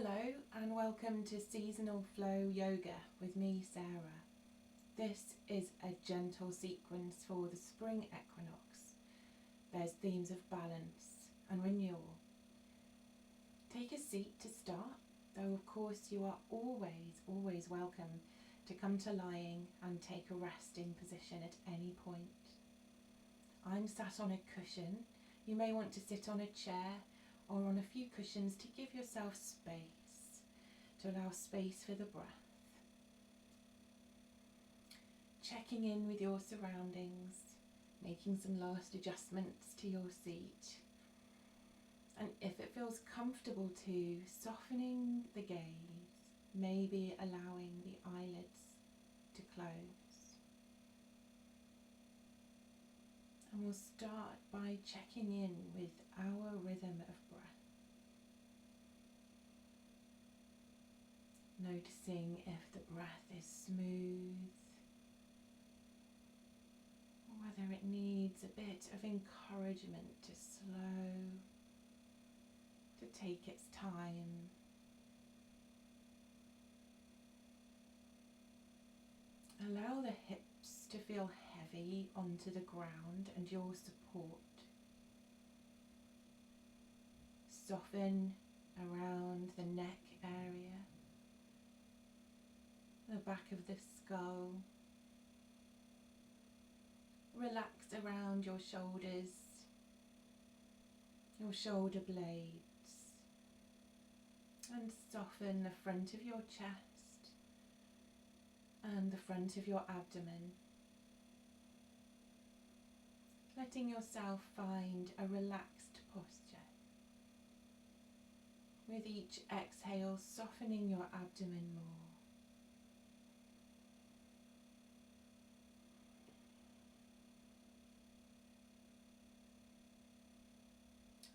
Hello and welcome to Seasonal Flow Yoga with me, Sarah. This is a gentle sequence for the spring equinox. There's themes of balance and renewal. Take a seat to start, though of course you are always welcome to come to lying and take a resting position at any point. I'm sat on a cushion. You may want to sit on a chair or on a few cushions to give yourself space, to allow space for the breath. Checking in with your surroundings, making some last adjustments to your seat, and if it feels comfortable to, softening the gaze, maybe allowing the eyelids to close. And we'll start by checking in with our rhythm of breath. Noticing if the breath is smooth, or whether it needs a bit of encouragement to slow, to take its time. Allow the hips to feel heavy onto the ground and your support. Soften around the neck area, the back of the skull. Relax around your shoulders, your shoulder blades, and soften the front of your chest and the front of your abdomen. Letting yourself find a relaxed posture. With each exhale, softening your abdomen more.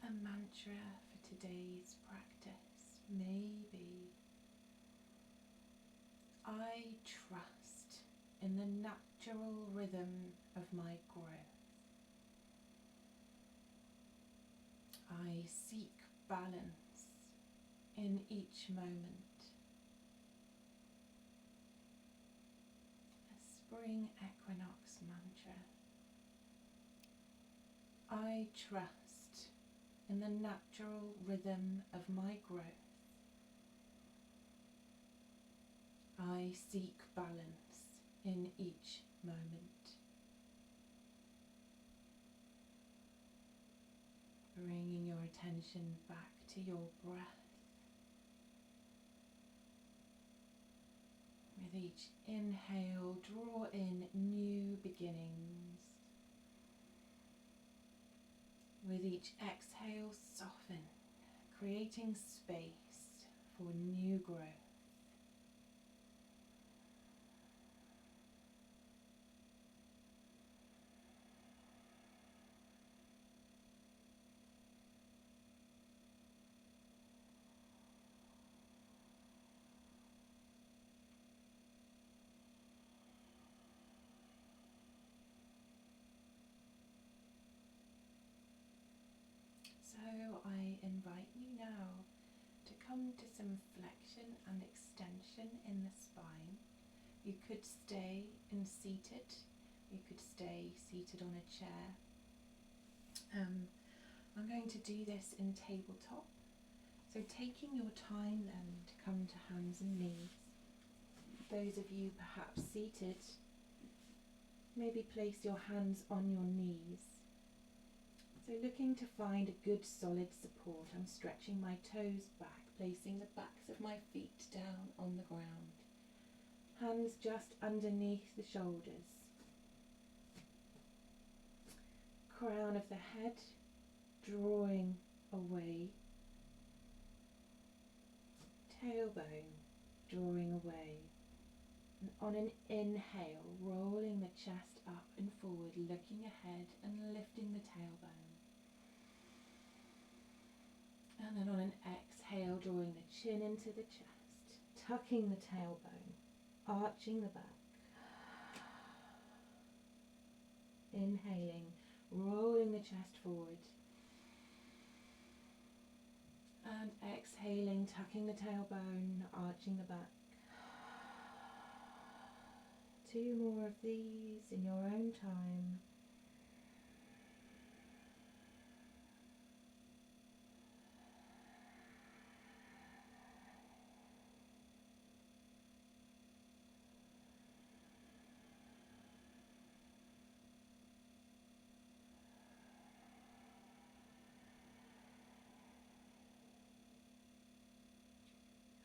A mantra for today's practice may be: I trust in the natural rhythm of my growth. I seek balance in each moment. A spring equinox mantra. I trust in the natural rhythm of my growth. I seek balance in each moment. Bringing your attention back to your breath. With each inhale, draw in new beginnings. With each exhale, soften, creating space for new growth. So I invite you now to come to some flexion and extension in the spine. You could stay seated, you could stay seated on a chair. I'm going to do this in tabletop. So taking your time then to come to hands and knees. Those of you perhaps seated, maybe place your hands on your knees. So looking to find a good solid support, I'm stretching my toes back, placing the backs of my feet down on the ground. Hands just underneath the shoulders. Crown of the head drawing away. Tailbone drawing away. And on an inhale, rolling the chest up and forward, looking ahead and lifting the tailbone. And then on an exhale, drawing the chin into the chest, tucking the tailbone, arching the back. Inhaling, rolling the chest forward. And exhaling. Inhaling, tucking the tailbone, arching the back. 2 more of these in your own time.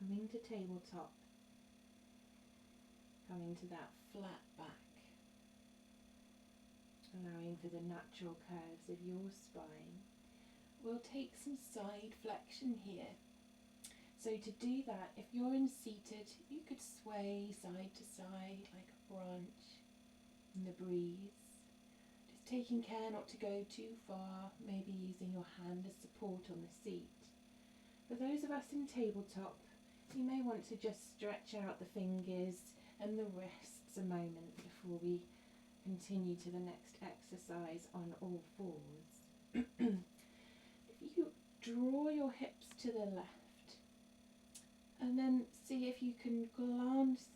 Coming to tabletop, coming to that flat back, allowing for the natural curves of your spine. We'll take some side flexion here. So to do that, if you're in seated, you could sway side to side like a branch in the breeze. Just taking care not to go too far, maybe using your hand as support on the seat. For those of us in tabletop, you may want to just stretch out the fingers and the wrists a moment before we continue to the next exercise on all fours. If you draw your hips to the left and then see if you can glance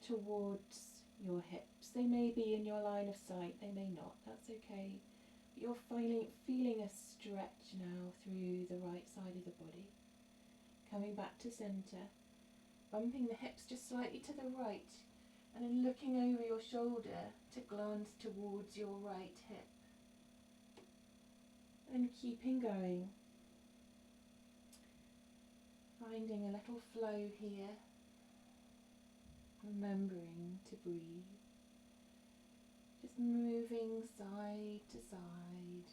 towards your hips. They may be in your line of sight, they may not, that's okay. But you're feeling a stretch now through the right side of the body. Coming back to centre, bumping the hips just slightly to the right and then looking over your shoulder to glance towards your right hip. And keeping going, finding a little flow here, remembering to breathe, just moving side to side.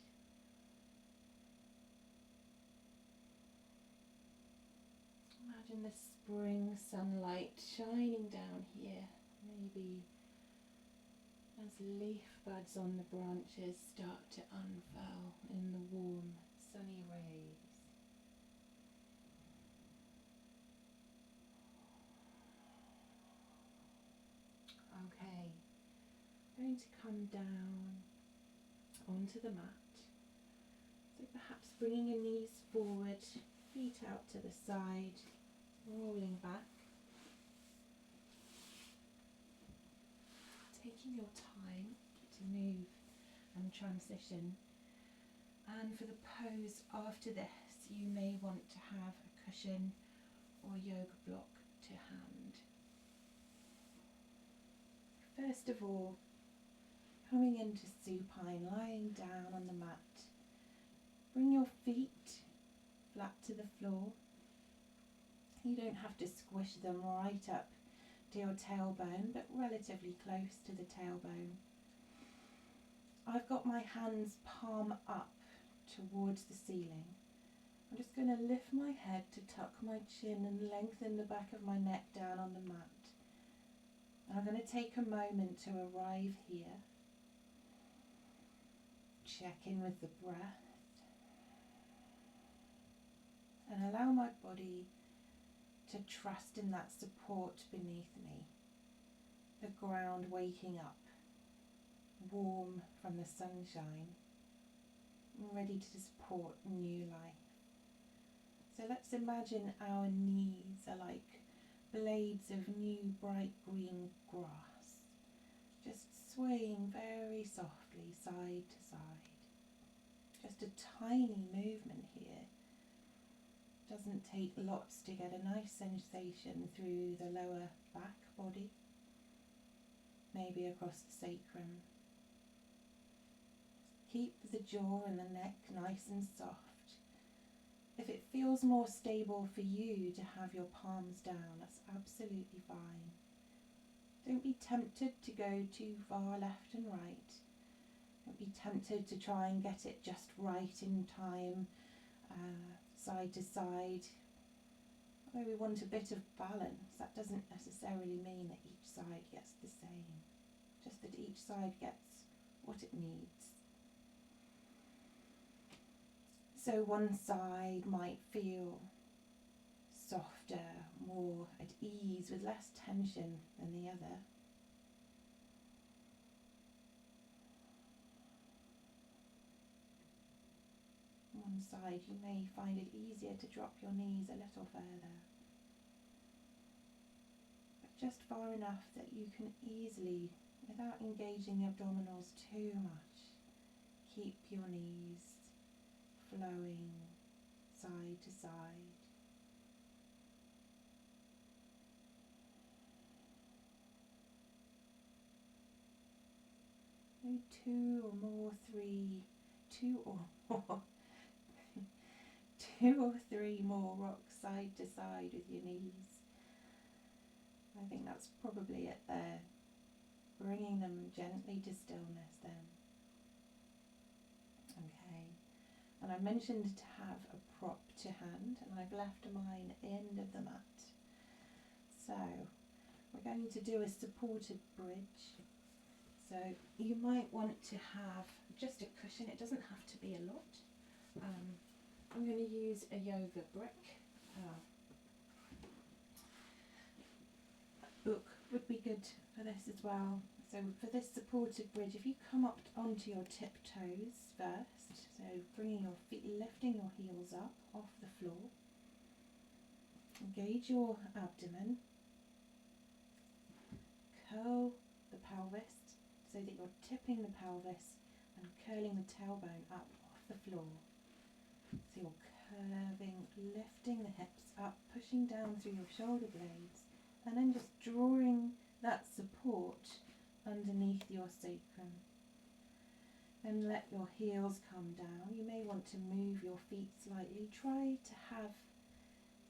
Imagine the spring sunlight shining down here, maybe as leaf buds on the branches start to unfurl in the warm, sunny rays. Okay, going to come down onto the mat. So perhaps bringing your knees forward, feet out to the side, rolling back. Taking your time to move and transition. And for the pose after this, you may want to have a cushion or yoga block to hand. First of all, coming into supine, lying down on the mat. Bring your feet flat to the floor. You don't have to squish them right up to your tailbone, but relatively close to the tailbone. I've got my hands palm up towards the ceiling. I'm just going to lift my head to tuck my chin and lengthen the back of my neck down on the mat. And I'm going to take a moment to arrive here. Check in with the breath. And allow my body to trust in that support beneath me. The ground waking up, warm from the sunshine, ready to support new life. So let's imagine our knees are like blades of new bright green grass, just swaying very softly side to side. Just a tiny movement here. Doesn't take lots to get a nice sensation through the lower back body, maybe across the sacrum. Keep the jaw and the neck nice and soft. If it feels more stable for you to have your palms down, that's absolutely fine. Don't be tempted to go too far left and right. Don't be tempted to try and get it just right in time, side to side. Although we want a bit of balance, that doesn't necessarily mean that each side gets the same. Just that each side gets what it needs. So one side might feel softer, more at ease, with less tension than the other. one side, you may find it easier to drop your knees a little further, but just far enough that you can easily, without engaging the abdominals too much, keep your knees flowing side to side. Maybe two or three more rocks side to side with your knees. I think that's probably it there. Bringing them gently to stillness then. Okay. And I mentioned to have a prop to hand, and I've left mine end of the mat. So we're going to do a supported bridge. So you might want to have just a cushion. It doesn't have to be a lot. I'm going to use a yoga brick. A book would be good for this as well. So for this supported bridge, if you come up onto your tiptoes first, so bringing your feet, lifting your heels up off the floor, engage your abdomen, curl the pelvis so that you're tipping the pelvis and curling the tailbone up off the floor. So you're curving, lifting the hips up, pushing down through your shoulder blades, and then just drawing that support underneath your sacrum. Then let your heels come down. You may want to move your feet slightly. Try to have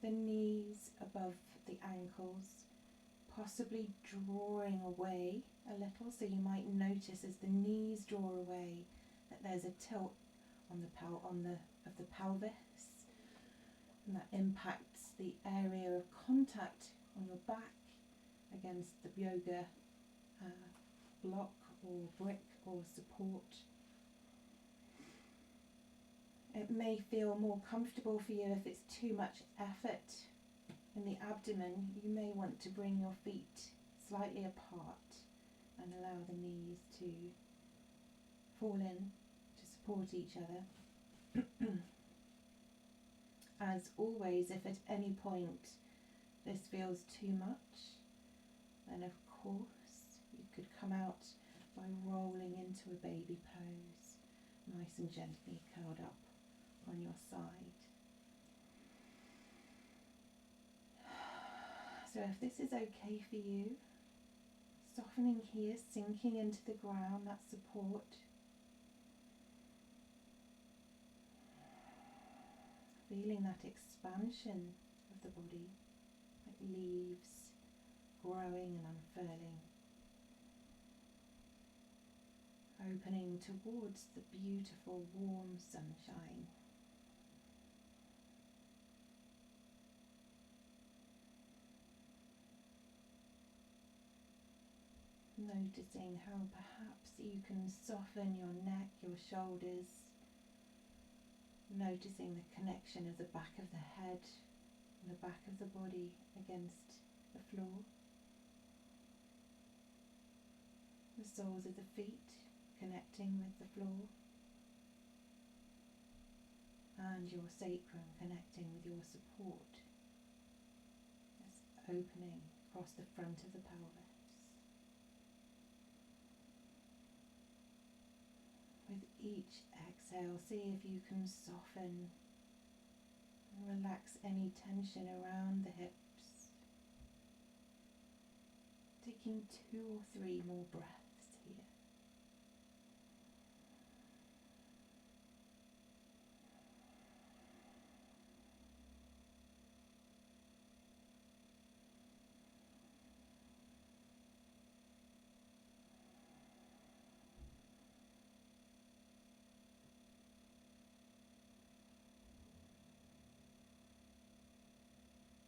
the knees above the ankles, possibly drawing away a little. So you might notice as the knees draw away that there's a tilt on the pelvis, and that impacts the area of contact on your back against the yoga block or brick or support. It may feel more comfortable for you if it's too much effort in the abdomen. You may want to bring your feet slightly apart and allow the knees to fall in to support each other. As always, if at any point this feels too much, then of course you could come out by rolling into a baby pose, nice and gently curled up on your side. So if this is okay for you, softening here, sinking into the ground, that support. Feeling that expansion of the body, like leaves growing and unfurling. Opening towards the beautiful warm sunshine. Noticing how perhaps you can soften your neck, your shoulders. Noticing the connection of the back of the head and the back of the body against the floor. The soles of the feet connecting with the floor. And your sacrum connecting with your support. This opening across the front of the pelvis. With each exhale, see if you can soften and relax any tension around the hips. Taking 2 or 3 more breaths here.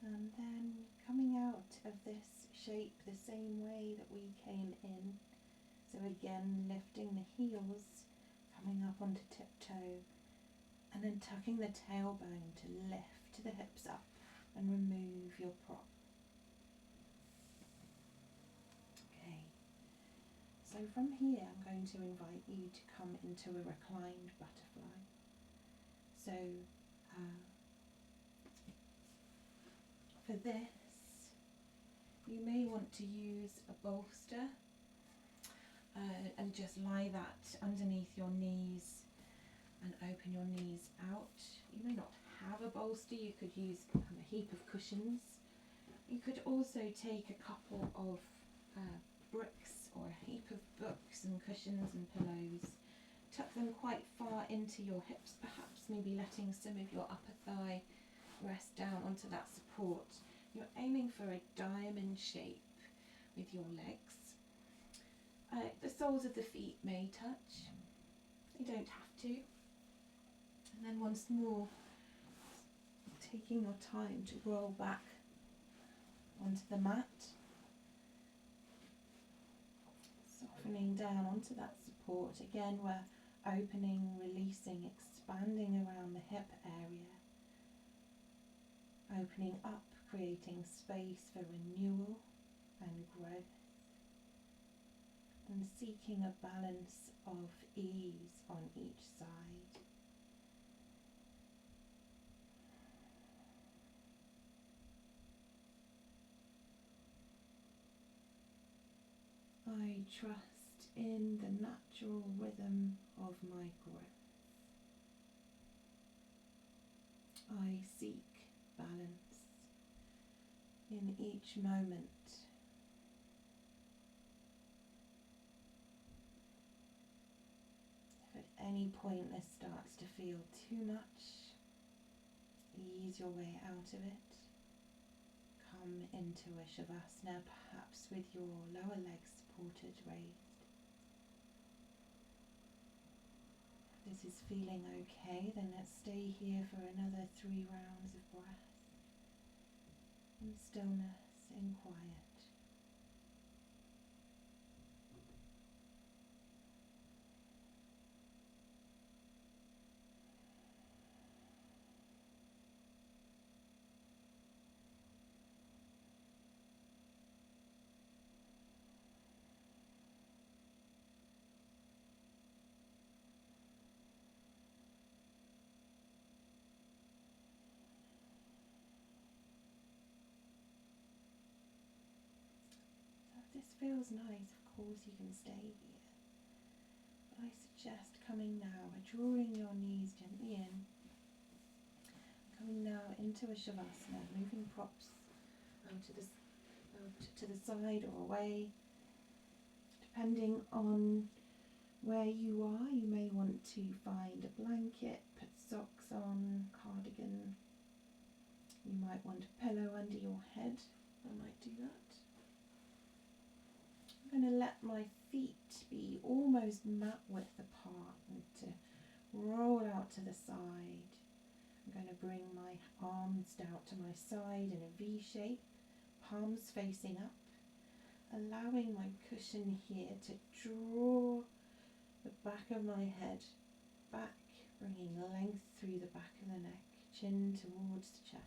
And then coming out of this shape the same way that we came in. So again, lifting the heels, coming up onto tiptoe, and then tucking the tailbone to lift the hips up and remove your prop. Okay, so from here I'm going to invite you to come into a reclined butterfly. So for this, you may want to use a bolster and just lie that underneath your knees and open your knees out. You may not have a bolster, you could use a heap of cushions. You could also take a couple of bricks or a heap of books and cushions and pillows, tuck them quite far into your hips, perhaps maybe letting some of your upper thigh rest down onto that support. You're aiming for a diamond shape with your legs. The soles of the feet may touch, they don't have to. And then once more, taking your time to roll back onto the mat, softening down onto that support. Again, we're opening, releasing, expanding around the hip area, opening up, creating space for renewal and growth, and seeking a balance of ease on each side. I trust in the natural rhythm of my growth. I seek balance in each moment. If at any point this starts to feel too much, ease your way out of it. Come into a Shavasana, perhaps with your lower legs supported, raised. If this is feeling okay, then let's stay here for another 3 rounds of breath in stillness, in quiet. This feels nice, of course you can stay here. But I suggest coming now, drawing your knees gently in, coming now into a Shavasana, moving props to the side or away. Depending on where you are, you may want to find a blanket, put socks on, cardigan. You might want a pillow under your head. I might do that. I'm going to let my feet be almost mat width apart and to roll out to the side. I'm going to bring my arms out to my side in a V shape, palms facing up, allowing my cushion here to draw the back of my head back, bringing length through the back of the neck, chin towards the chest.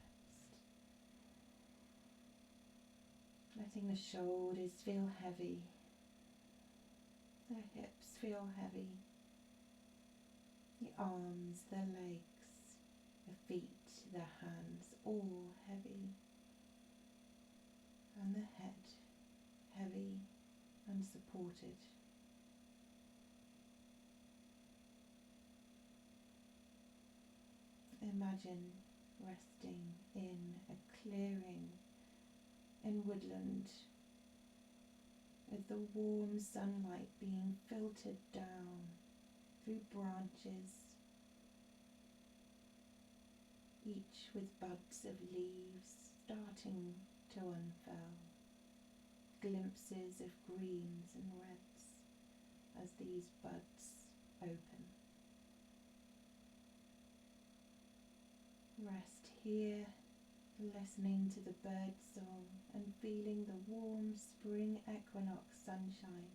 Letting the shoulders feel heavy, the hips feel heavy, the arms, the legs, the feet, the hands, all heavy, and the head heavy and supported. Imagine resting in a clearing in woodland, with the warm sunlight being filtered down through branches, each with buds of leaves starting to unfurl, glimpses of greens and reds as these buds open. Rest here, listening to the bird song and feeling the warm spring equinox sunshine.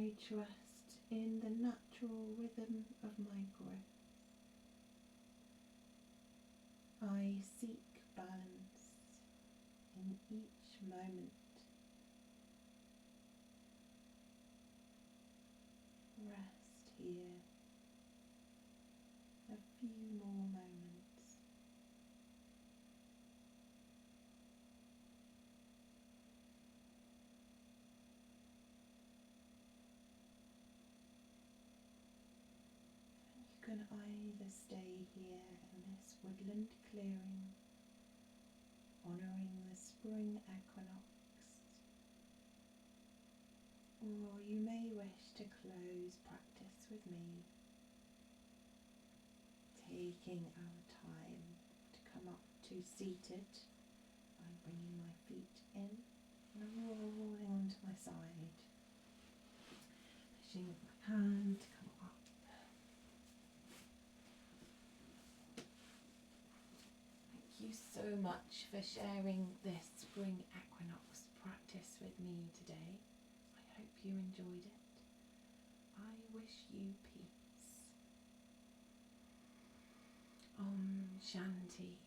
I trust in the natural rhythm of my growth. I seek balance in each moment. Rest here a few more moments. You can either stay here in this woodland clearing, honouring the spring equinox, or you may wish to close practice with me, taking our time to come up to seated. I'm bringing my feet in and I'm rolling onto my side, pushing my hand to come up. Thank you so much for sharing this spring equinox practice with me today. I hope you enjoyed it. I wish you peace. Om Shanti.